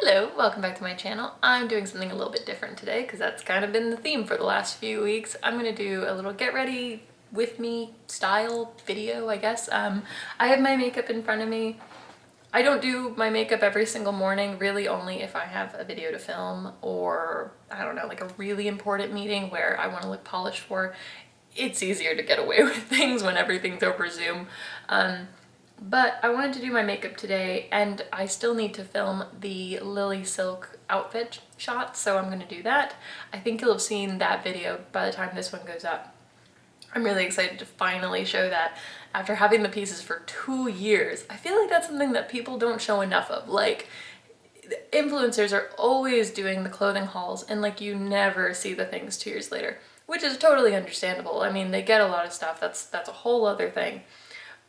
Hello, welcome back to my channel. I'm doing something a little bit different today because that's kind of been the theme for the last few weeks. I'm going to do a little get ready with me style video, I guess. I have my makeup in front of me. I don't do my makeup every single morning, really only if I have a video to film or, I don't know, like a really important meeting where I want to look polished for. It's easier to get away with things when everything's over Zoom. But I wanted to do my makeup today and I still need to film the Lily Silk outfit shot, so I'm going to do that. I think you'll have seen that video by the time this one goes up. I'm really excited to finally show that after having the pieces for 2 years. I feel like that's something that people don't show enough of. Like, influencers are always doing the clothing hauls and like you never see the things 2 years later, which is totally understandable. I mean, they get a lot of stuff, that's a whole other thing.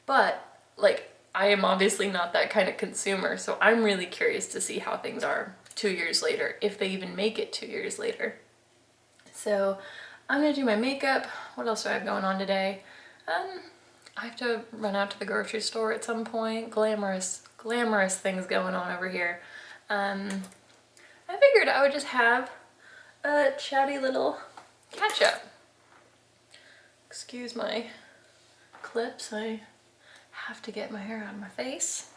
But like, I am obviously not that kind of consumer, so I'm really curious to see how things are 2 years later, if they even make it 2 years later. So I'm gonna do my makeup. What else do I have going on today? I have to run out to the grocery store at some point. Glamorous things going on over here. I figured I would just have a chatty little catch up. Excuse my clips, I have to get my hair out of my face.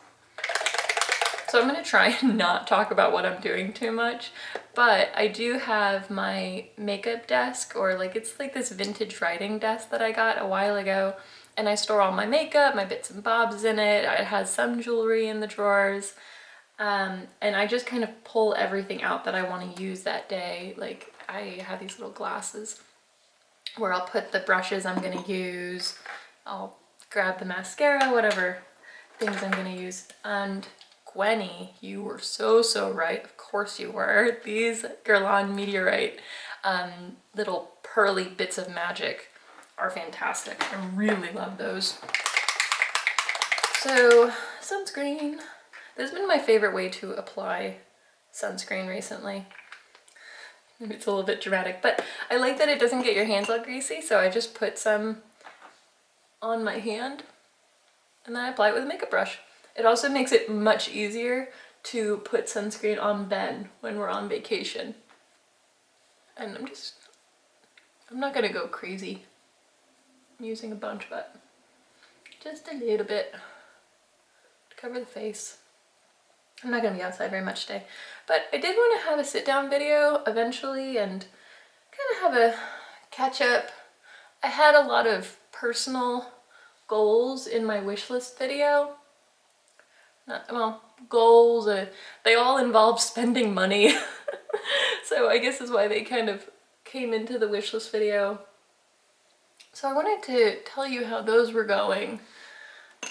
So I'm gonna try and not talk about what I'm doing too much, but I do have my makeup desk, or like it's like this vintage writing desk that I got a while ago, and I store all my makeup, my bits and bobs in it. It has some jewelry in the drawers, and I just kind of pull everything out that I want to use that day. Like, I have these little glasses where I'll put the brushes I'm gonna use, I'll grab the mascara, whatever things I'm gonna use. And Gwenny, you were so right. Of course you were. These Guerlain Meteorite little pearly bits of magic are fantastic. I really love those. So, sunscreen. This has been my favorite way to apply sunscreen recently. Maybe it's a little bit dramatic, but I like that it doesn't get your hands all greasy, so I just put some on my hand and then I apply it with a makeup brush. It also makes it much easier to put sunscreen on Ben when we're on vacation. And I'm not gonna go crazy. I'm using a bunch, but just a little bit to cover the face. I'm not gonna be outside very much today, but I did want to have a sit down video eventually and kind of have a catch up. I had a lot of personal goals in my wish list video. Goals, they all involve spending money. So I guess is why they kind of came into the wish list video. So I wanted to tell you how those were going.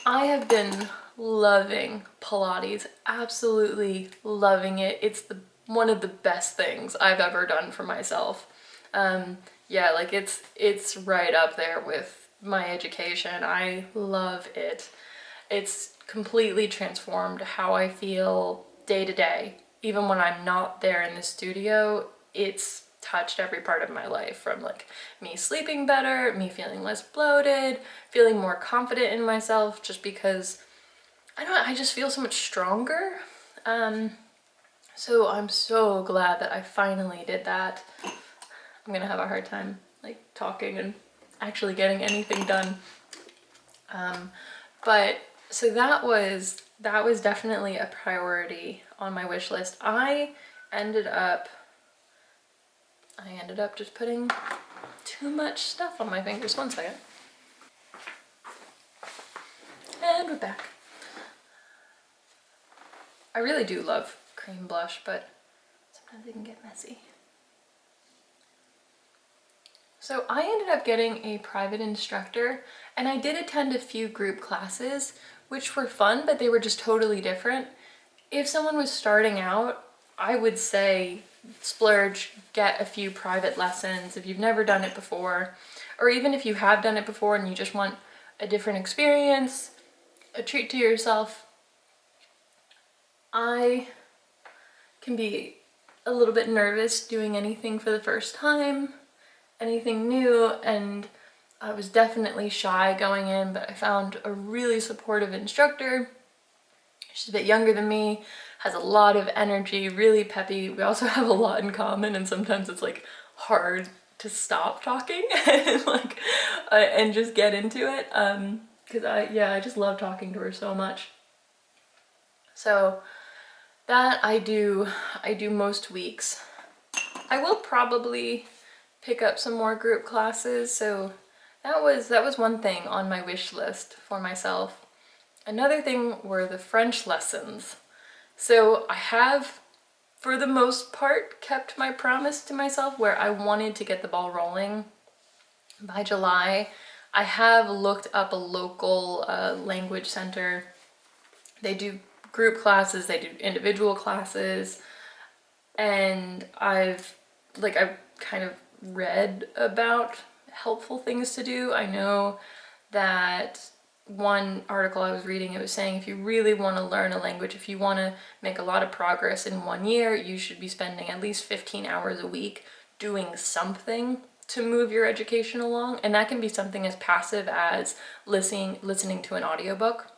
I have been loving Pilates, absolutely loving it. It's one of the best things I've ever done for myself. Yeah, like it's right up there with my education. I love it. It's completely transformed how I feel day to day. Even when I'm not there in the studio, it's touched every part of my life, from like me sleeping better, me feeling less bloated, feeling more confident in myself just because I just feel so much stronger. So I'm so glad that I finally did that. I'm gonna have a hard time like talking and actually getting anything done. But so that was definitely a priority on my wish list. I ended up just putting too much stuff on my fingers. One second. And we're back. I really do love cream blush, but sometimes it can get messy. So I ended up getting a private instructor, and I did attend a few group classes, which were fun, but they were just totally different. If someone was starting out, I would say splurge, get a few private lessons if you've never done it before, or even if you have done it before and you just want a different experience, a treat to yourself. I can be a little bit nervous doing anything for the first time, anything new, and I was definitely shy going in, but I found a really supportive instructor. She's a bit younger than me, has a lot of energy, really peppy. We also have a lot in common, and sometimes it's like hard to stop talking and like and just get into it. Because I just love talking to her so much. So that I do most weeks. I will probably pick up some more group classes, so that was one thing on my wish list for myself. Another thing were the French lessons. So I have, for the most part, kept my promise to myself where I wanted to get the ball rolling by July. I have looked up a local language center. They do group classes, they do individual classes, and I've kind of read about helpful things to do. I know that one article I was reading, it was saying if you really want to learn a language, if you want to make a lot of progress in 1 year, you should be spending at least 15 hours a week doing something to move your education along. And that can be something as passive as listening to an audiobook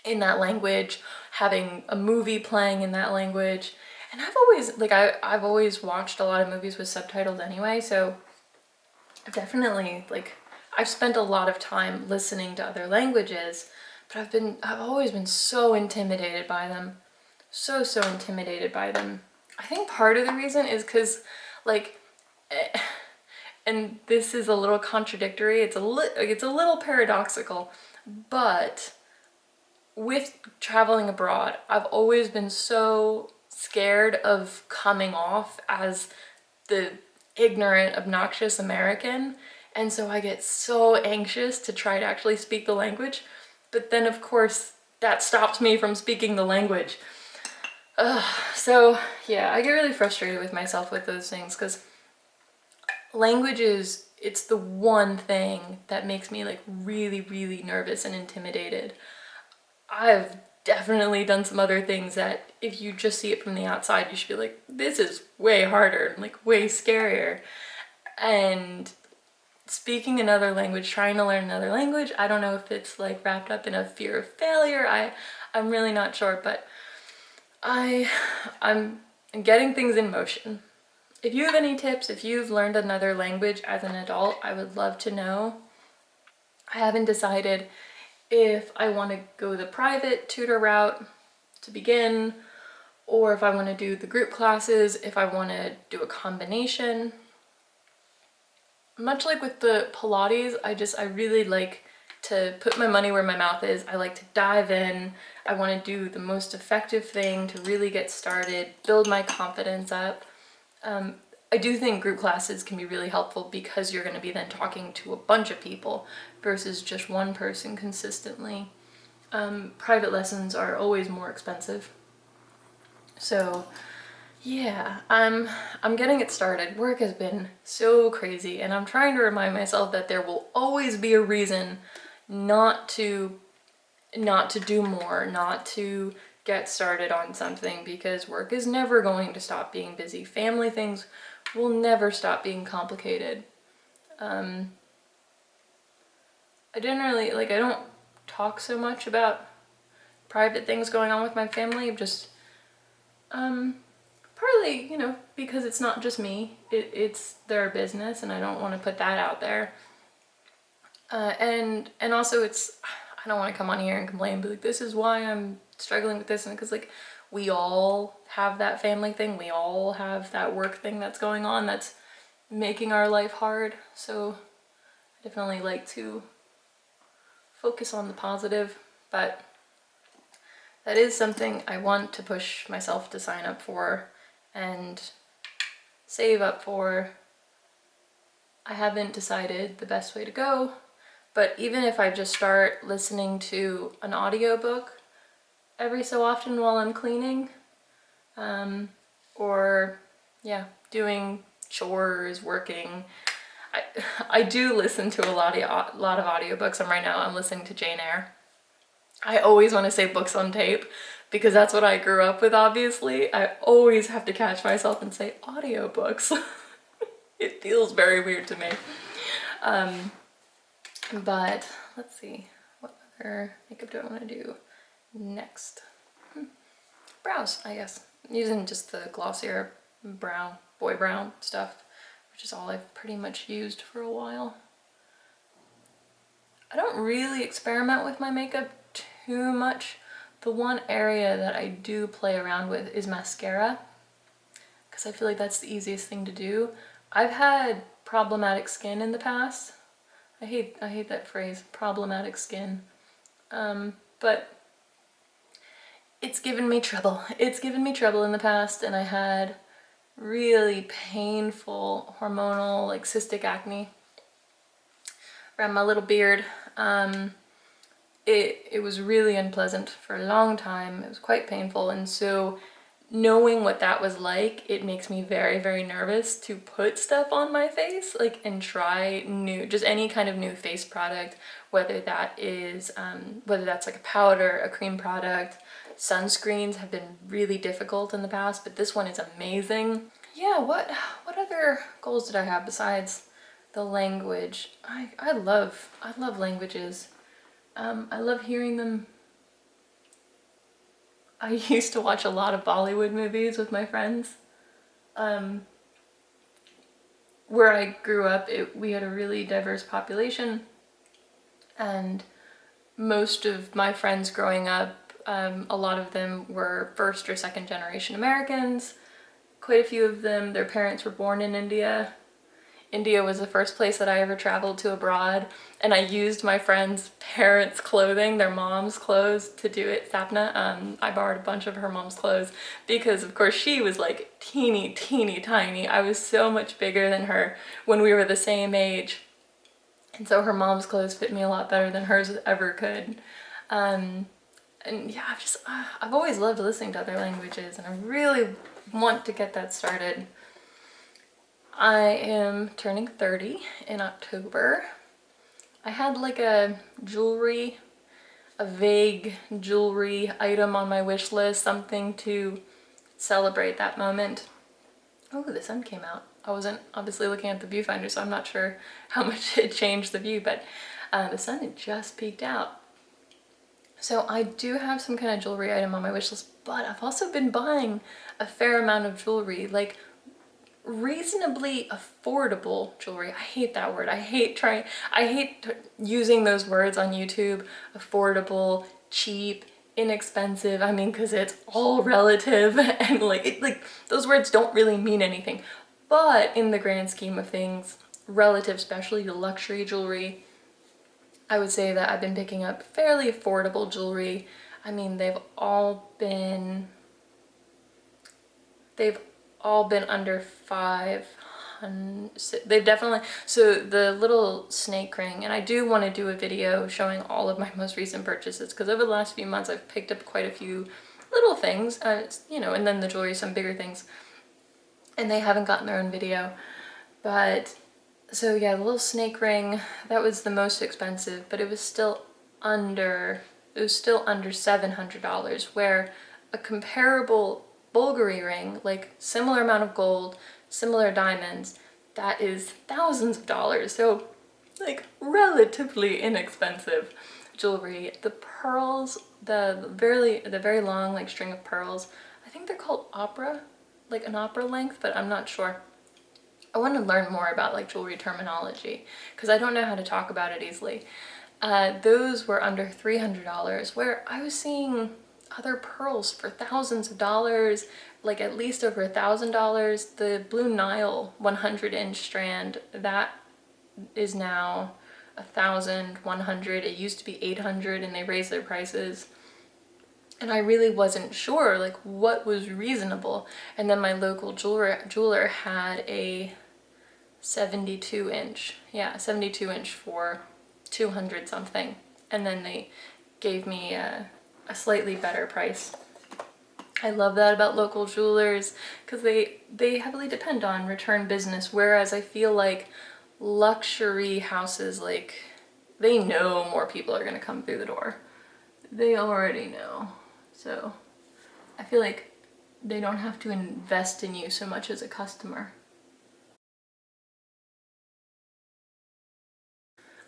in that language, having a movie playing in that language. And I've always, I've always watched a lot of movies with subtitles anyway, so I've definitely, I've spent a lot of time listening to other languages, but I've always been so intimidated by them. So intimidated by them. I think part of the reason is because, and this is a little contradictory, it's a little paradoxical, but with traveling abroad, I've always been so scared of coming off as the ignorant, obnoxious American, and so I get so anxious to try to actually speak the language, but then of course that stops me from speaking the language. So yeah, I get really frustrated with myself with those things, because languages, it's the one thing that makes me really nervous and intimidated. I've definitely done some other things that if you just see it from the outside, you should be like, this is way harder and way scarier. And speaking another language, trying to learn another language, I don't know if it's wrapped up in a fear of failure. I'm really not sure, but I'm getting things in motion. If you have any tips, if you've learned another language as an adult, I would love to know. I haven't decided if I want to go the private tutor route to begin, or if I want to do the group classes, if I want to do a combination. Much like with the Pilates, I really like to put my money where my mouth is. I like to dive in. I want to do the most effective thing to really get started, build my confidence up. I do think group classes can be really helpful because you're going to be then talking to a bunch of people versus just one person consistently. Private lessons are always more expensive. So yeah, I'm getting it started. Work has been so crazy, and I'm trying to remind myself that there will always be a reason not to do more, not to get started on something, because work is never going to stop being busy. Family things will never stop being complicated. I generally, I don't talk so much about private things going on with my family. Just, partly, because it's not just me. It's their business, and I don't want to put that out there. And also I don't want to come on here and complain, but this is why I'm struggling with this, and because we all have that family thing, we all have that work thing that's going on that's making our life hard. So I definitely like to focus on the positive, but that is something I want to push myself to sign up for and save up for. I haven't decided the best way to go, but even if I just start listening to an audiobook every so often while I'm cleaning, or yeah, doing chores, working. I do listen to a lot of audiobooks. Right now I'm listening to Jane Eyre. I always want to say books on tape because that's what I grew up with, obviously. I always have to catch myself and say audiobooks. It feels very weird to me. But let's see, what other makeup do I want to do next? brows, I guess. I'm using just the glossier brown, boy brown stuff, which is all I've pretty much used for a while. I don't really experiment with my makeup too much. The one area that I do play around with is mascara, because I feel like that's the easiest thing to do. I've had problematic skin in the past. I hate that phrase, problematic skin. But it's given me trouble. It's given me trouble in the past, and I had really painful hormonal, like cystic acne around my little beard. It was really unpleasant for a long time. It was quite painful, and so knowing what that was like, it makes me very, very nervous to put stuff on my face, like, and try just any kind of new face product, whether that is, whether that's like a powder, a cream product. Sunscreens have been really difficult in the past, but this one is amazing. Yeah, what other goals did I have besides the language? I love languages. I love hearing them. I used to watch a lot of Bollywood movies with my friends. Where I grew up, we had a really diverse population, and most of my friends growing up, a lot of them were first or second generation Americans. Quite a few of them, their parents were born in India. India was the first place that I ever traveled to abroad, and I used my friends' parents' clothing, their mom's clothes, to do it. Sapna, I borrowed a bunch of her mom's clothes because, of course, she was like teeny tiny. I was so much bigger than her when we were the same age, and so her mom's clothes fit me a lot better than hers ever could. And yeah, I've always loved listening to other languages, and I really want to get that started. I am turning 30 in October. I had like a vague jewelry item on my wish list, something to celebrate that moment. Oh, the sun came out. I wasn't obviously looking at the viewfinder, so I'm not sure how much it changed the view, but the sun had just peeked out. So I do have some kind of jewelry item on my wish list, but I've also been buying a fair amount of jewelry, like reasonably affordable jewelry. I hate that word. I hate using those words on YouTube. Affordable, cheap, inexpensive. I mean, because it's all relative, and like those words don't really mean anything. But in the grand scheme of things, relative, especially to luxury jewelry, I would say that I've been picking up fairly affordable jewelry. I mean, they've all been under 500. They've definitely, so the little snake ring, and I do want to do a video showing all of my most recent purchases, because over the last few months I've picked up quite a few little things, you know, and then the jewelry, some bigger things, and they haven't gotten their own video. But so yeah, the little snake ring, that was the most expensive, but it was still under $700, where a comparable Bulgari ring, like similar amount of gold, similar diamonds, that is thousands of dollars. So like relatively inexpensive jewelry. The pearls, the very long like string of pearls, I think they're called opera, like an opera length, but I'm not sure. I want to learn more about like jewelry terminology, because I don't know how to talk about it easily. Those were under $300, where I was seeing other pearls for thousands of dollars, like at least over $1,000. The Blue Nile 100-inch strand, that is now $1,100. It used to be $800, and they raised their prices. And I really wasn't sure like what was reasonable. And then my local jeweler had a 72-inch, yeah, 72-inch for 200 something, and then they gave me a slightly better price. I love that about local jewelers, because they heavily depend on return business, whereas I feel like luxury houses, like, they know more people are going to come through the door. They already know. So I feel like they don't have to invest in you so much as a customer.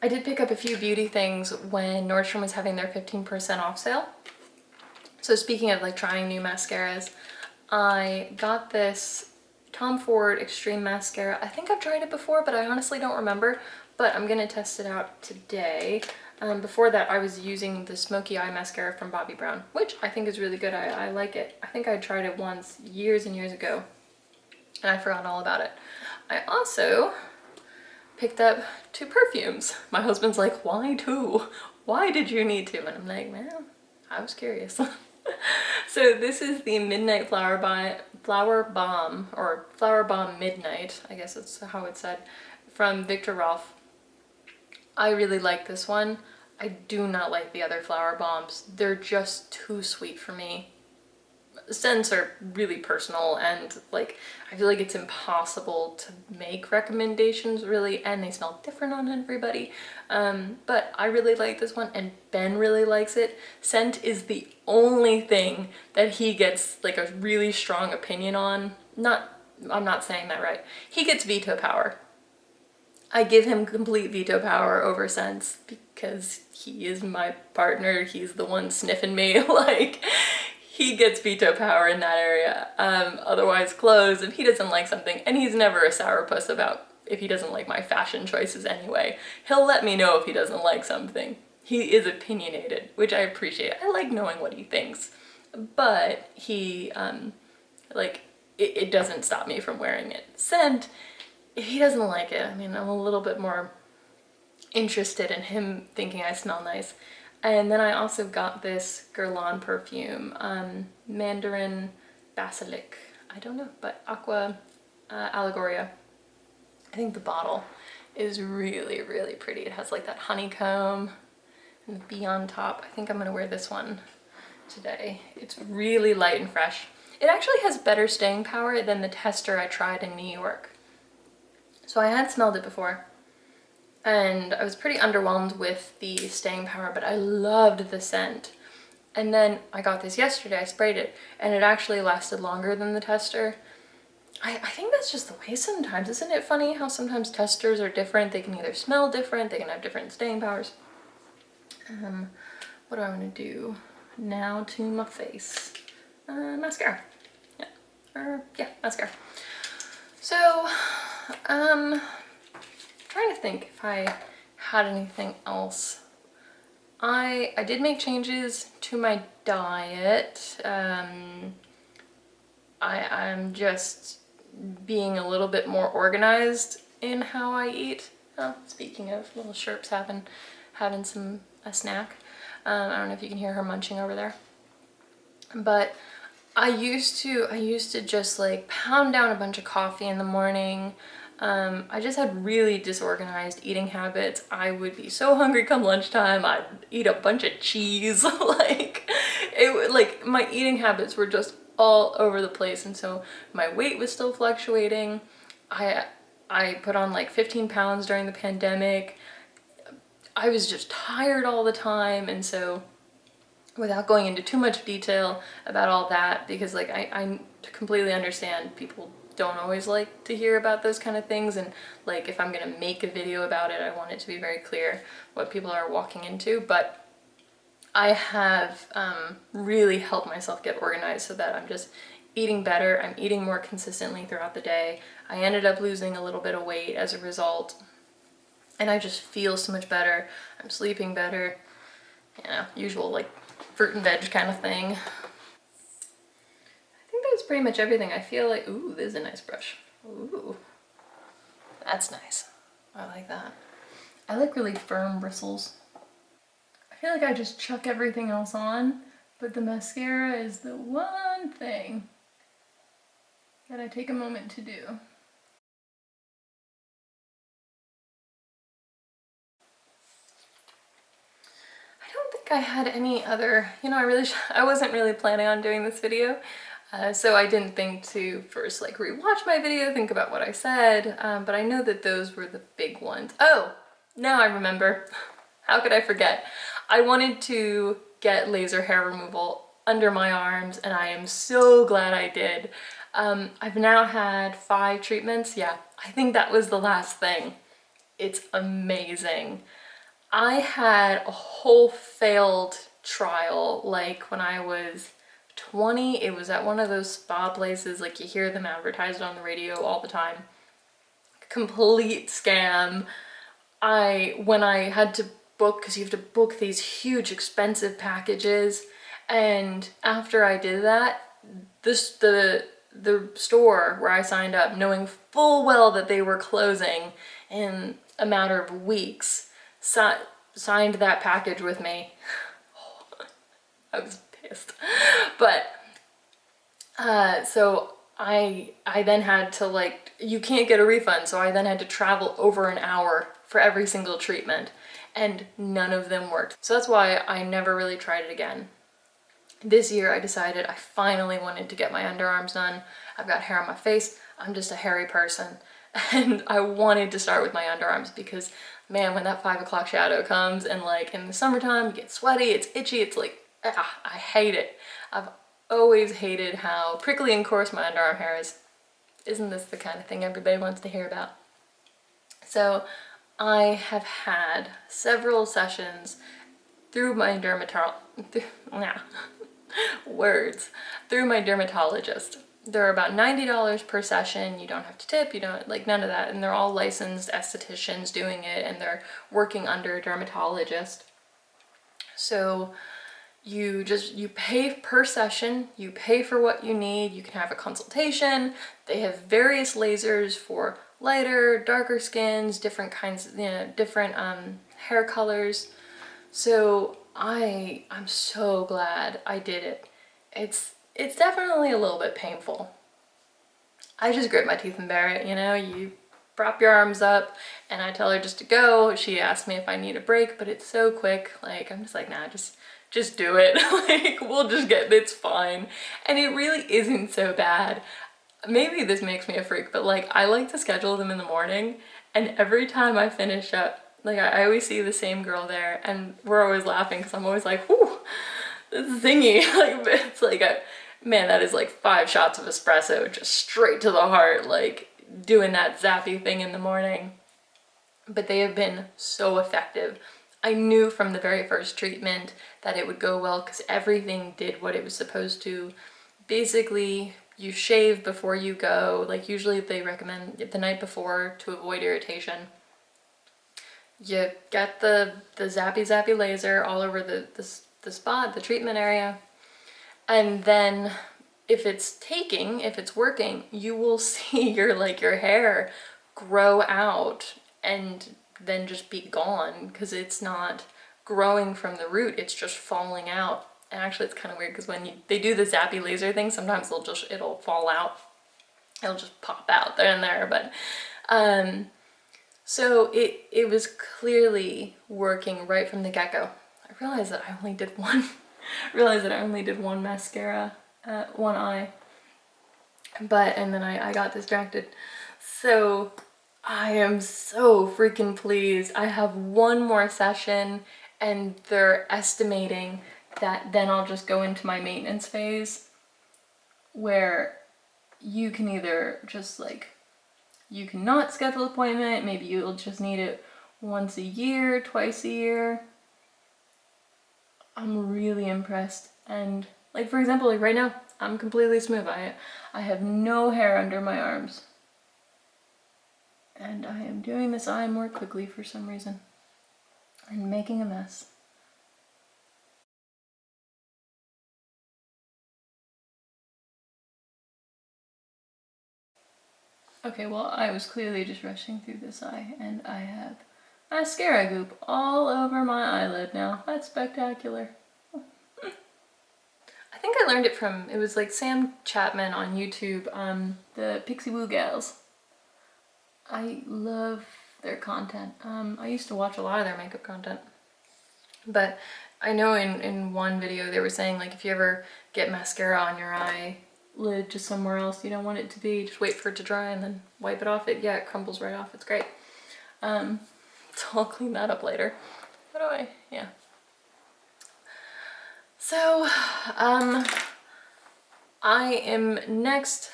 I did pick up a few beauty things when Nordstrom was having their 15% off sale. So speaking of like trying new mascaras, I got this Tom Ford Extreme Mascara. I think I've tried it before, but I honestly don't remember, but I'm gonna test it out today. Before that, I was using the Smoky Eye Mascara from Bobbi Brown, which I think is really good. I like it. I think I tried it once years and years ago, and I forgot all about it. I also picked up 2 perfumes. My husband's like, why 2? Why did you need 2? And I'm like, man, I was curious. So this is the Midnight Flower Bomb, or Flower Bomb Midnight, I guess that's how it's said, from Viktor Rolf. I really like this one. I do not like the other flower bombs. They're just too sweet for me. Scents are really personal, and like I feel like it's impossible to make recommendations really, and they smell different on everybody. But I really like this one, and Ben really likes it. Scent is the only thing that he gets like a really strong opinion on. I'm not saying that right. He gets veto power. I give him complete veto power over scents because he is my partner. He's the one sniffing me. Like, he gets veto power in that area. Otherwise, clothes, if he doesn't like something, and he's never a sourpuss about if he doesn't like my fashion choices anyway, he'll let me know if he doesn't like something. He is opinionated, which I appreciate. I like knowing what he thinks, but he, like, it doesn't stop me from wearing it. Scent, if he doesn't like it, I mean, I'm a little bit more interested in him thinking I smell nice. And then I also got this Guerlain perfume, Mandarin Basilic. I don't know, but Aqua Allegoria. I think the bottle is really, really pretty. It has like that honeycomb and the bee on top. I think I'm gonna wear this one today. It's really light and fresh. It actually has better staying power than the tester I tried in New York. So I had smelled it before, and I was pretty underwhelmed with the staying power, but I loved the scent. And then I got this yesterday, I sprayed it, and it actually lasted longer than the tester. I think that's just the way sometimes. Isn't it funny how sometimes testers are different? They can either smell different, they can have different staying powers. What do I want to do now to my face? Mascara. Yeah, mascara. So, trying to think if I had anything else. I did make changes to my diet. I'm just being a little bit more organized in how I eat. Oh, speaking of, little Sherp's having a snack. I don't know if you can hear her munching over there. But I used to just like pound down a bunch of coffee in the morning. I just had really disorganized eating habits. I would be so hungry come lunchtime. I'd eat a bunch of cheese. like my eating habits were just all over the place, and so my weight was still fluctuating. I put on like 15 pounds during the pandemic. I was just tired all the time, and so without going into too much detail about all that, because like I completely understand people don't always like to hear about those kind of things, and like if I'm gonna make a video about it, I want it to be very clear what people are walking into. But I have really helped myself get organized so that I'm just eating better. I'm eating more consistently throughout the day. I ended up losing a little bit of weight as a result, and I just feel so much better. I'm sleeping better, you know, usual like fruit and veg kind of thing. I think that's pretty much everything. I feel like, ooh, this is a nice brush. Ooh, that's nice. I like that. I like really firm bristles. I feel like I just chuck everything else on, but the mascara is the one thing that I take a moment to do. I don't think I had any other, you know, I wasn't really planning on doing this video, so I didn't think to first like rewatch my video, think about what I said, but I know that those were the big ones. Oh, now I remember. How could I forget? I wanted to get laser hair removal under my arms, and I am so glad I did. I've now had 5 treatments. Yeah, I think that was the last thing. It's amazing. I had a whole failed trial like when I was $20. It was at one of those spa places, like you hear them advertised on the radio all the time. Complete scam. When I had to book, because you have to book these huge expensive packages, and after I did that, the store where I signed up, knowing full well that they were closing in a matter of weeks, signed that package with me. I was pissed. But so I then had to, like, you can't get a refund, so I then had to travel over an hour for every single treatment, and none of them worked. So that's why I never really tried it again. This year I decided I finally wanted to get my underarms done. I've got hair on my face. I'm just a hairy person. And I wanted to start with my underarms because, man, when that 5 o'clock shadow comes and, like, in the summertime you get sweaty, it's itchy, it's like, I hate it. I've always hated how prickly and coarse my underarm hair is. Isn't this the kind of thing everybody wants to hear about? So I have had several sessions through my through my dermatologist. They're about $90 per session. You don't have to tip, you don't, like, none of that. And they're all licensed estheticians doing it, and they're working under a dermatologist. So you pay per session, you pay for what you need, you can have a consultation. They have various lasers for lighter, darker skins, different kinds, different hair colors. So I'm so glad I did it. It's definitely a little bit painful. I just grit my teeth and bear it, you prop your arms up and I tell her just to go. She asked me if I need a break, but it's so quick. Like, I'm just like, nah, just do it. Like, we'll just it's fine. And it really isn't so bad. Maybe this makes me a freak, but, like, I like to schedule them in the morning, and every time I finish up, like, I always see the same girl there, and we're always laughing because I'm always like, whew, this is zingy. Like, it's like man, that is like 5 shots of espresso just straight to the heart, like doing that zappy thing in the morning. But they have been so effective. I knew from the very first treatment that it would go well because everything did what it was supposed to. Basically, you shave before you go. Like, usually they recommend the night before to avoid irritation. You get the zappy laser all over the spot, the treatment area. And then if it's working, you will see your hair grow out and then just be gone, because it's not growing from the root, it's just falling out. And actually it's kind of weird because when they do the zappy laser thing, sometimes it'll fall out. It'll just pop out there and there. But so it was clearly working right from the get-go. I realized that I only did one mascara at one eye, and then I got distracted. So I am so freaking pleased. I have one more session and they're estimating that then I'll just go into my maintenance phase, where you can either just, like, you cannot schedule an appointment, maybe you'll just need it once a year, twice a year. I'm really impressed. And, like, for example, like right now, I'm completely smooth. I have no hair under my arms. And I am doing this eye more quickly for some reason. And making a mess. Okay, well, I was clearly just rushing through this eye, and I have mascara goop all over my eyelid now. That's spectacular. I think I learned it from, it was like Sam Chapman on YouTube, the Pixie Woo Gals. I love their content. I used to watch a lot of their makeup content. But I know in one video they were saying, like, if you ever get mascara on your eyelid just somewhere else you don't want it to be, just wait for it to dry and then wipe it off. It crumbles right off. It's great. So I'll clean that up later. Yeah. So, I am next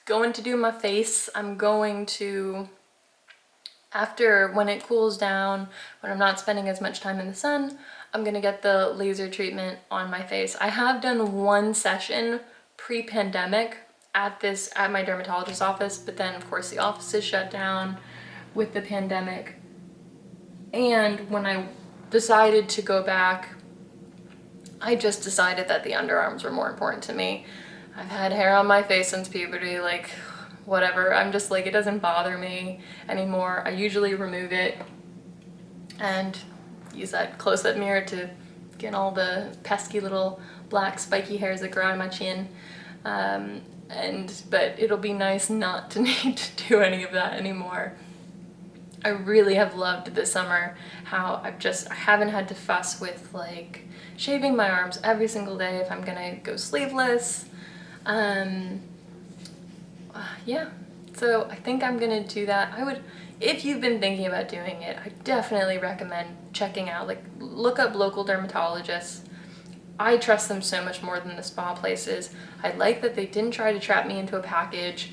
going to do my face. I'm going to, when it cools down, when I'm not spending as much time in the sun, I'm gonna get the laser treatment on my face. I have done one session pre-pandemic at my dermatologist's office, but then of course the office is shut down with the pandemic. And when I decided to go back, I just decided that the underarms were more important to me. I've had hair on my face since puberty, like whatever. I'm just like, it doesn't bother me anymore. I usually remove it and use that close-up mirror to get all the pesky little black spiky hairs that grow on my chin. But it'll be nice not to need to do any of that anymore. I really have loved this summer how I haven't had to fuss with like shaving my arms every single day if I'm gonna go sleeveless. Yeah, so I think I'm gonna do that. If you've been thinking about doing it, I definitely recommend checking out, like look up local dermatologists. I trust them so much more than the spa places. I like that they didn't try to trap me into a package,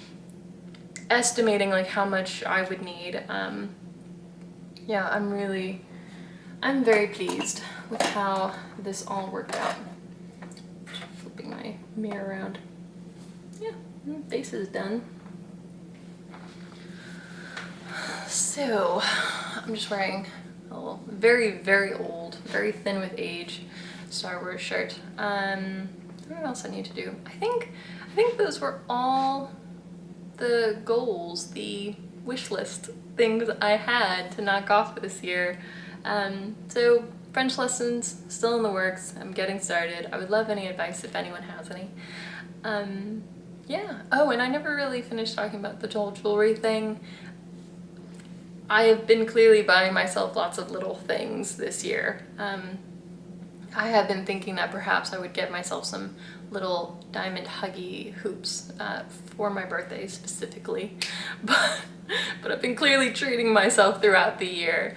estimating like how much I would need. Yeah, I'm very pleased with how this all worked out. Flipping my mirror around. Yeah, face is done. So, I'm just wearing a little, very, very old, very thin with age Star Wars shirt. What else I need to do? I think those were all the goals, the wish list things I had to knock off this year. So French lessons still in the works. I'm getting started. I would love any advice if anyone has any. Yeah. Oh, and I never really finished talking about the whole jewelry thing. I have been clearly buying myself lots of little things this year. I have been thinking that perhaps I would get myself some little diamond huggy hoops for my birthday specifically, but I've been clearly treating myself throughout the year.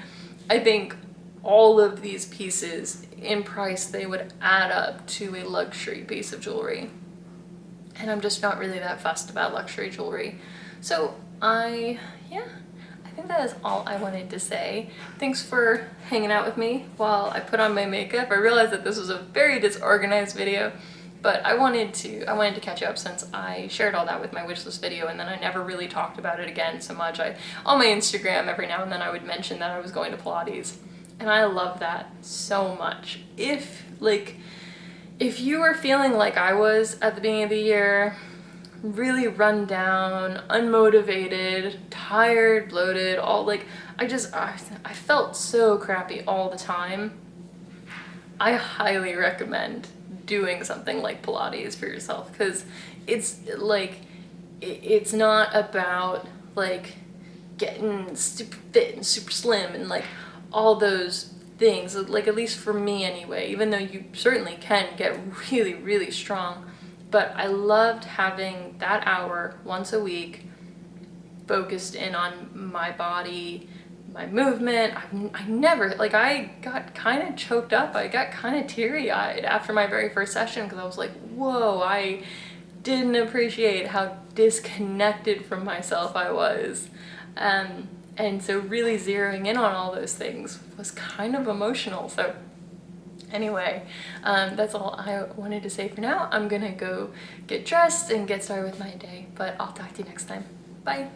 I think all of these pieces in price, they would add up to a luxury piece of jewelry. And I'm just not really that fussed about luxury jewelry. So I think that is all I wanted to say. Thanks for hanging out with me while I put on my makeup. I realized that this was a very disorganized video, but I wanted to catch up since I shared all that with my wishlist video, and then I never really talked about it again so much. On my Instagram every now and then I would mention that I was going to Pilates, and I love that so much. If you were feeling like I was at the beginning of the year, really run down, unmotivated, tired, bloated, I felt so crappy all the time, I highly recommend doing something like Pilates for yourself, because it's not about like getting super fit and super slim and like all those things, like at least for me anyway, even though you certainly can get really, really strong. But I loved having that hour once a week focused in on my body, my movement. I got kind of choked up. I got kind of teary-eyed after my very first session because I was like, whoa, I didn't appreciate how disconnected from myself I was. And so really zeroing in on all those things was kind of emotional. So anyway, that's all I wanted to say for now. I'm gonna go get dressed and get started with my day, but I'll talk to you next time. Bye.